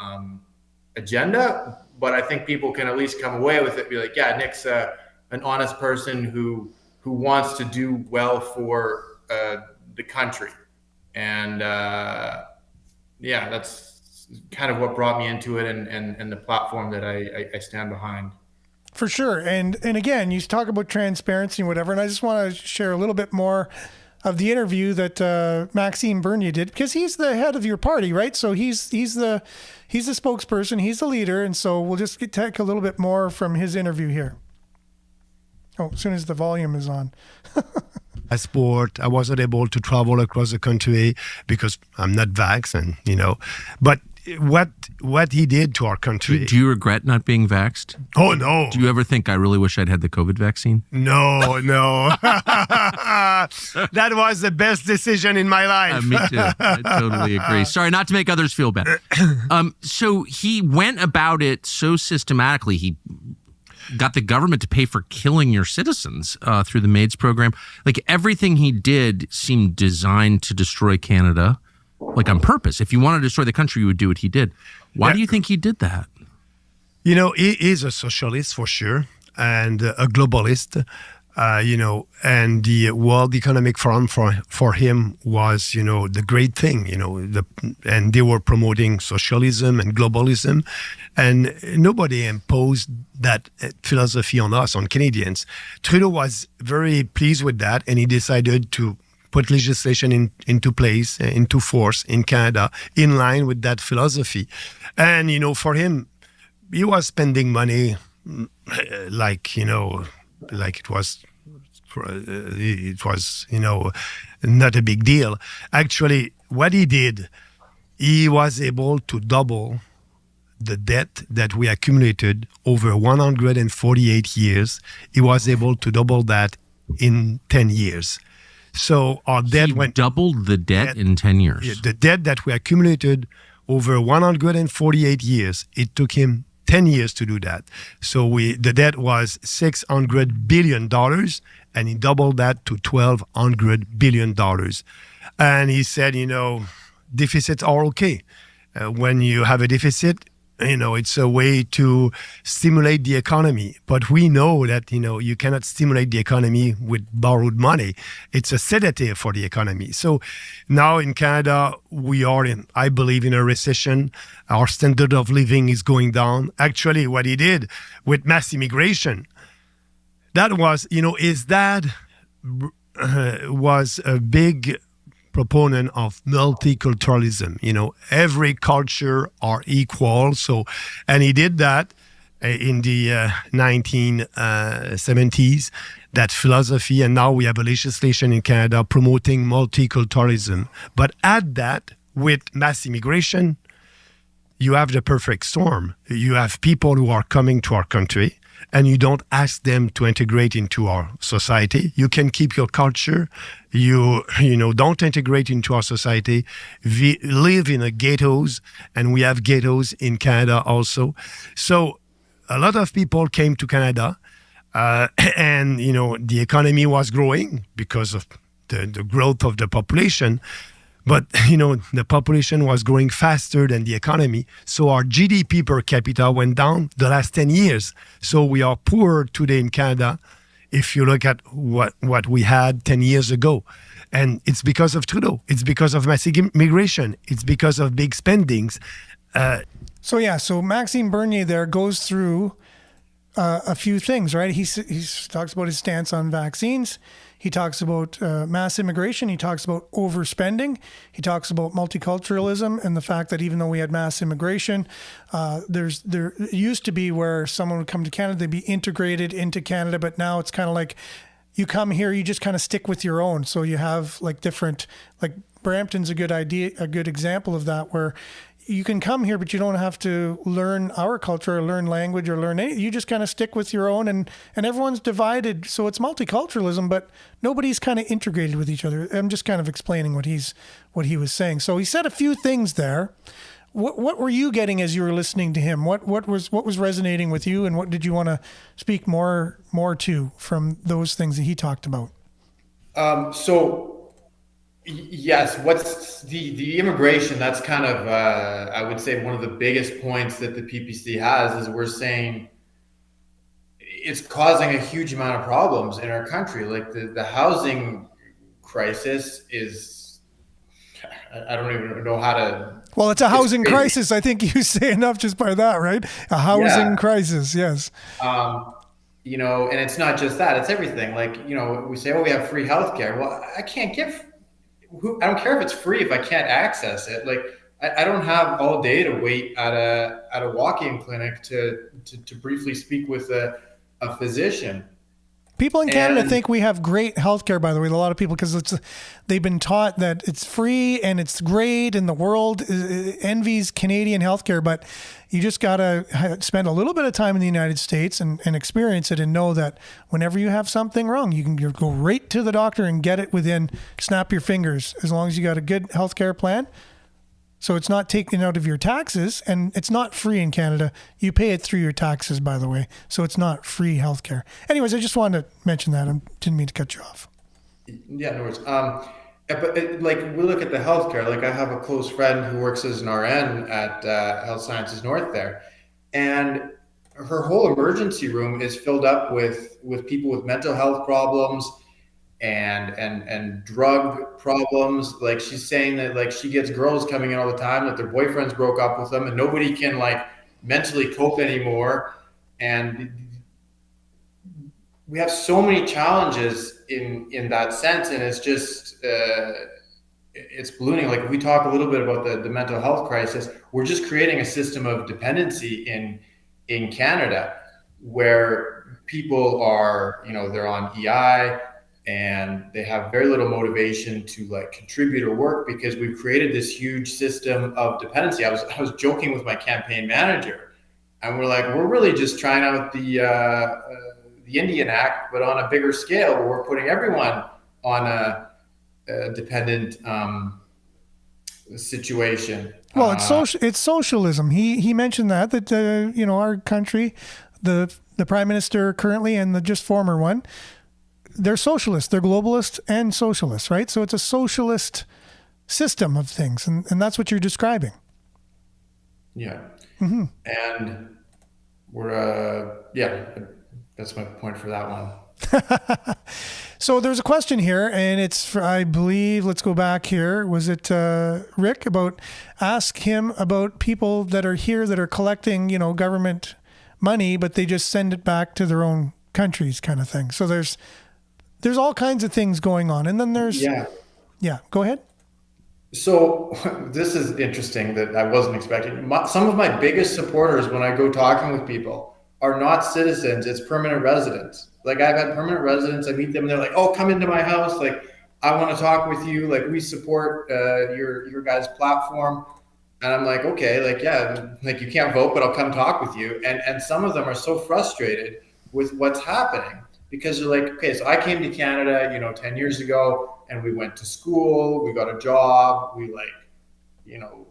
agenda. But I think people can at least come away with it, be like, yeah, Nick's an honest person who wants to do well for the country. And yeah, that's kind of what brought me into it, and the platform that I stand behind. For sure. And again, you talk about transparency and whatever, and I just want to share a little bit more of the interview that Maxime Bernier did, because he's the head of your party, right? So he's the spokesperson, he's the leader, and so we'll just take a little bit more from his interview here. Oh, as soon as the volume is on. Passport. I wasn't able to travel across the country because I'm not vaccinated, you know. But what he did to our country. Do you regret not being vaxxed? Oh, no. Do you ever think I really wish I'd had the COVID vaccine? No. That was the best decision in my life. Me too. I totally agree. Sorry, not to make others feel better. So he went about it so systematically. He got the government to pay for killing your citizens through the MAIDS program. Like, everything he did seemed designed to destroy Canada. Like, on purpose. If you wanted to destroy the country, you would do what he did. Why do you think he did that? You know, he is a socialist for sure. and a globalist. And the World Economic Forum for him was, the great thing, and they were promoting socialism and globalism, and nobody imposed that philosophy on us, on Canadians. Trudeau was very pleased with that, and he decided to put legislation into place, into force in Canada, in line with that philosophy. And, for him, he was spending money like it was not a big deal. Actually, what he did, he was able to double the debt that we accumulated over 148 years. He was able to double that in 10 years. So our debt went doubled the debt in 10 years. The debt that we accumulated over 148 years, it took him 10 years to do that. So the debt was $600 billion, and he doubled that to $1,200 billion. And he said, deficits are okay. When you have a deficit, it's a way to stimulate the economy. But we know that, you cannot stimulate the economy with borrowed money. It's a sedative for the economy. So now in Canada, we are I believe, in a recession. Our standard of living is going down. Actually, what he did with mass immigration, that was, his dad was a big proponent of multiculturalism. Every culture are equal. So, and he did that in the 1970s, that philosophy. And now we have a legislation in Canada promoting multiculturalism. But add that with mass immigration, you have the perfect storm. You have people who are coming to our country, and you don't ask them to integrate into our society. You can keep your culture. You don't integrate into our society. We live in ghettos, and we have ghettos in Canada also. So a lot of people came to Canada, and the economy was growing because of the growth of the population. But, the population was growing faster than the economy. So our GDP per capita went down the last 10 years. So we are poorer today in Canada if you look at what we had 10 years ago. And it's because of Trudeau. It's because of mass immigration. It's because of big spendings. So Maxime Bernier there goes through a few things, right? He talks about his stance on vaccines. He talks about mass immigration. He talks about overspending. He talks about multiculturalism and the fact that even though we had mass immigration, there used to be where someone would come to Canada, they'd be integrated into Canada, but now it's kind of like you come here, you just kind of stick with your own. So you have different, Brampton's a good example of that, where you can come here, but you don't have to learn our culture or learn language or learn anything. You just kind of stick with your own, and everyone's divided. So it's multiculturalism, but nobody's kind of integrated with each other. I'm just kind of explaining what he was saying. So he said a few things there. What were you getting as you were listening to him? What was resonating with you, and what did you want to speak more to from those things that he talked about? Yes, what's the immigration? That's kind of, I would say, one of the biggest points that the PPC has is we're saying it's causing a huge amount of problems in our country. Like the housing crisis is, I don't even know how to. Well, it's a housing crisis. I think you say enough just by that, right? A housing crisis, yes. And it's not just that; it's everything. We say, we have free healthcare. Well, I can't get. I don't care if it's free if I can't access it. I don't have all day to wait at a walk-in clinic to briefly speak with a physician. People in Canada think we have great healthcare, by the way, a lot of people, because they've been taught that it's free and it's great and the world envies Canadian healthcare, but you just got to spend a little bit of time in the United States and experience it and know that whenever you have something wrong, you can go right to the doctor and get it within snap your fingers, as long as you got a good healthcare plan. So it's not taken out of your taxes, and it's not free in Canada. You pay it through your taxes, by the way. So it's not free healthcare. Anyways, I just wanted to mention that. I didn't mean to cut you off. Yeah, no worries. But we look at the healthcare. I have a close friend who works as an RN at Health Sciences North there, and her whole emergency room is filled up with people with mental health problems and drug problems. Like she's saying that like she gets girls coming in all the time that their boyfriends broke up with them and nobody can like mentally cope anymore. And we have so many challenges in that sense, and it's just it's ballooning. Like if we talk a little bit about the mental health crisis, we're just creating a system of dependency in Canada where people are, you know, they're on EI and they have very little motivation to like contribute or work because we've created this huge system of dependency. I was joking with my campaign manager, and we're like, we're really just trying out the Indian Act, but on a bigger scale, where we're putting everyone on a dependent situation. Well, it's socialism. He mentioned that you know, our country, the prime minister currently and the just former one, they're socialists. They're globalists and socialists, right? So it's a socialist system of things, and that's what you're describing. Yeah, mm-hmm. And we're that's my point for that one. So there's a question here, and it's for, I believe, let's go back here. Was it Rick? Ask him about people that are here that are collecting, you know, government money, but they just send it back to their own countries, kind of thing. So there's all kinds of things going on, and then there's Go ahead. So this is interesting that I wasn't expecting. Some of my biggest supporters when I go talking with people are not citizens, it's permanent residents. Like I've had permanent residents, I meet them and they're like, oh, come into my house. Like, I want to talk with you. Like we support your guys' platform. And I'm like, okay, like, yeah, like you can't vote, but I'll come talk with you. And some of them are so frustrated with what's happening because they're like, okay, so I came to Canada, you know, 10 years ago and we went to school, we got a job, we like, you know,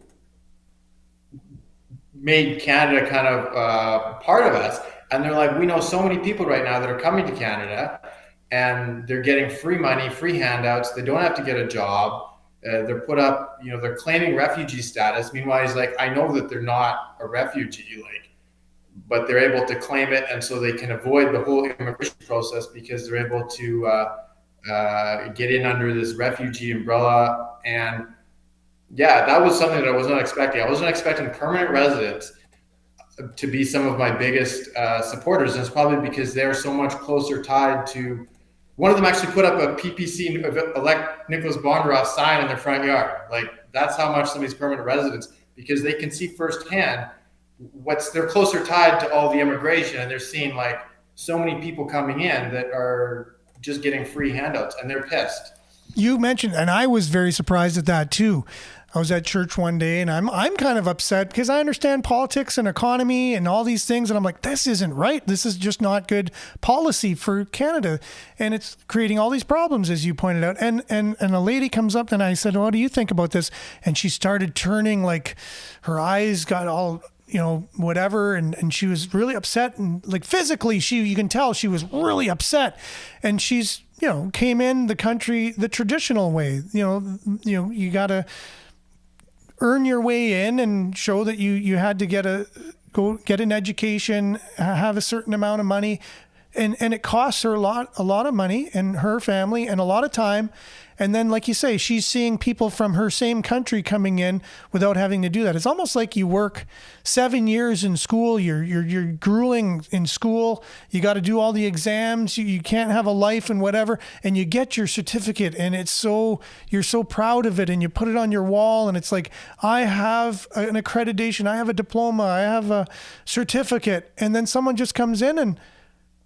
made Canada kind of part of us. And they're like, we know so many people right now that are coming to Canada and they're getting free money, free handouts. They don't have to get a job. They're put up, you know, they're claiming refugee status. Meanwhile, he's like, I know that they're not a refugee, like, but they're able to claim it. And so they can avoid the whole immigration process because they're able to get in under this refugee umbrella. And yeah, that was something that I was not expecting. I wasn't expecting permanent residents to be some of my biggest supporters. And it's probably because they're so much closer tied to, one of them actually put up a PPC elect Nicholas Bondaroff sign in their front yard. Like that's how much some of these permanent residents, because they can see firsthand they're closer tied to all the immigration, and they're seeing like so many people coming in that are just getting free handouts and they're pissed. You mentioned, and I was very surprised at that too. I was at church one day and I'm kind of upset because I understand politics and economy and all these things. And I'm like, this isn't right. This is just not good policy for Canada. And it's creating all these problems, as you pointed out. And a lady comes up and I said, what do you think about this? And she started turning, like her eyes got all, you know, whatever. And she was really upset. And like physically, you can tell she was really upset. And she's, you know, came in the country the traditional way. You got to earn your way in and show that you had to get an education, have a certain amount of money, and it costs her a lot of money and her family and a lot of time. And then, like you say, she's seeing people from her same country coming in without having to do that. It's almost like you work 7 years in school. You're grueling in school. You got to do all the exams. You can't have a life and whatever. And you get your certificate, and you're so proud of it, and you put it on your wall. And it's like, I have an accreditation. I have a diploma. I have a certificate. And then someone just comes in and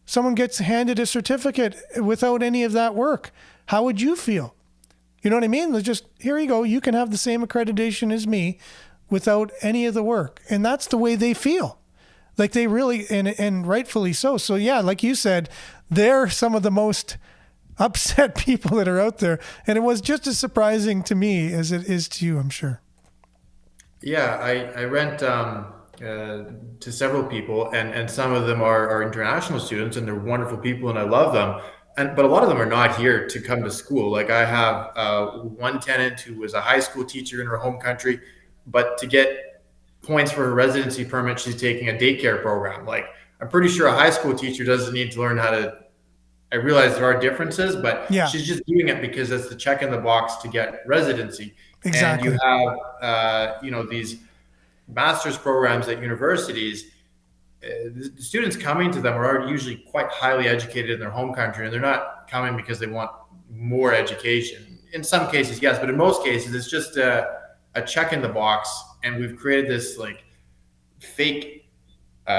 someone gets handed a certificate without any of that work. How would you feel? You know what I mean? It's just, here you go. You can have the same accreditation as me without any of the work. And that's the way they feel. Like they really, and rightfully so. So yeah, like you said, they're some of the most upset people that are out there. And it was just as surprising to me as it is to you, I'm sure. Yeah, I rent to several people, and some of them are international students, and they're wonderful people, and I love them. But a lot of them are not here to come to school. Like I have one tenant who was a high school teacher in her home country, but to get points for her residency permit, she's taking a daycare program. Like I'm pretty sure a high school teacher doesn't need to learn how to. I realize there are differences, but Yeah. she's just doing it because it's the check in the box to get residency. Exactly. And you have, these master's programs at universities. The students coming to them are usually quite highly educated in their home country, and they're not coming because they want more education. In some cases, yes, but in most cases, it's just a check in the box, and we've created this like fake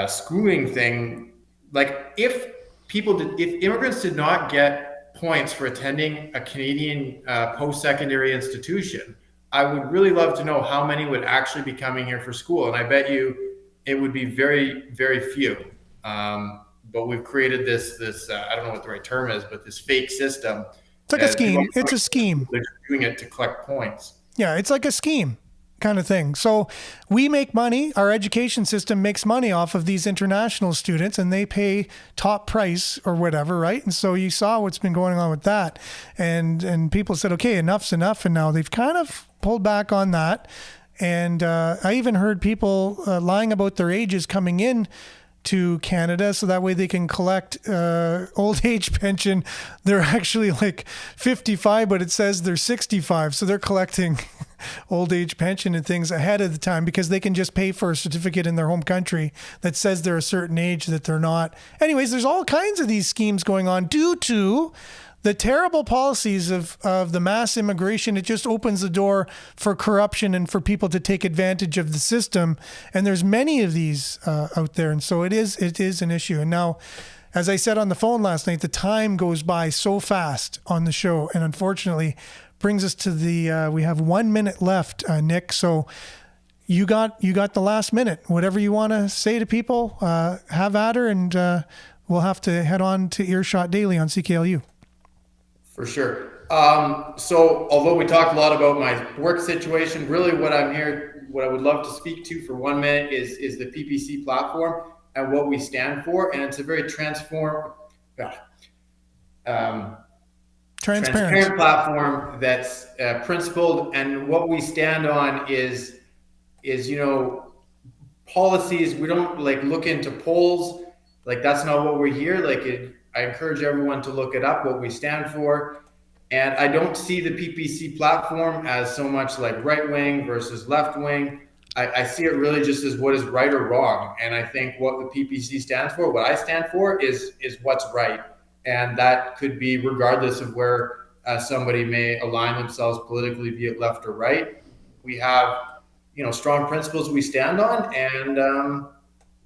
schooling thing. Like if immigrants did not get points for attending a Canadian post-secondary institution, I would really love to know how many would actually be coming here for school. And I bet you it would be very, very few. But we've created this I don't know what the right term is, but this fake system. It's like a scheme. It's a scheme. They're doing it to collect points. Yeah, it's like a scheme kind of thing. So we make money, our education system makes money off of these international students, and they pay top price or whatever, right? And so you saw what's been going on with that. And people said, okay, enough's enough. And now they've kind of pulled back on that. And I even heard people lying about their ages coming in to Canada so that way they can collect old age pension. They're actually like 55, but it says they're 65. So they're collecting old age pension and things ahead of the time because they can just pay for a certificate in their home country that says they're a certain age that they're not. Anyways, there's all kinds of these schemes going on due to the terrible policies of the mass immigration. It just opens the door for corruption and for people to take advantage of the system. And there's many of these out there. And so it is an issue. And now, as I said on the phone last night, the time goes by so fast on the show. And unfortunately, brings us to we have 1 minute left, Nick. So you got the last minute. Whatever you want to say to people, have at her. And we'll have to head on to Earshot Daily on CKLU. For sure. So although we talked a lot about my work situation, really what I would love to speak to for 1 minute is the PPC platform and what we stand for. And it's a very transparent platform that's principled. And what we stand on is policies. We don't look into polls. That's not what we're here. I encourage everyone to look it up, what we stand for. And I don't see the PPC platform as so much like right wing versus left wing. I see it really just as what is right or wrong. And I think what the PPC stands for, what I stand for is what's right. And that could be regardless of where somebody may align themselves politically, be it left or right. We have, strong principles we stand on, and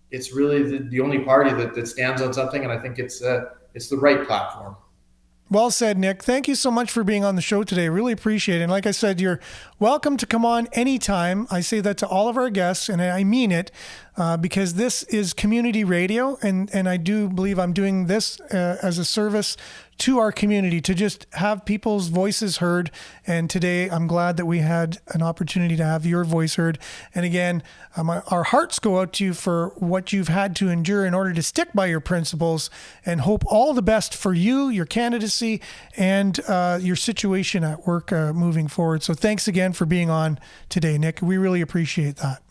it's really the only party that stands on something. And I think it's the right platform. Well said, Nick. Thank you so much for being on the show today. Really appreciate it. And like I said, you're welcome to come on anytime. I say that to all of our guests, and I mean it, because this is community radio, and I do believe I'm doing this as a service to our community, to just have people's voices heard. And today I'm glad that we had an opportunity to have your voice heard. And again, our hearts go out to you for what you've had to endure in order to stick by your principles, and hope all the best for you, your candidacy, and your situation at work moving forward. So thanks again for being on today, Nick. We really appreciate that.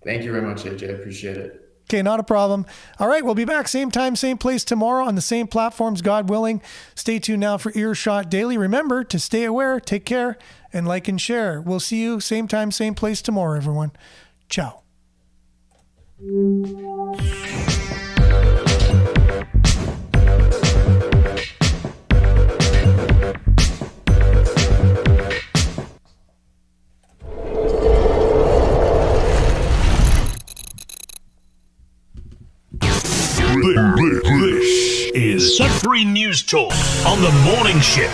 Thank you very much, AJ. I appreciate it. Okay, not a problem. All right, we'll be back same time, same place tomorrow on the same platforms, God willing. Stay tuned now for Earshot Daily. Remember to stay aware, take care, and like and share. We'll see you same time, same place tomorrow, everyone. Ciao. This is Sudbury News Talk on the morning shift.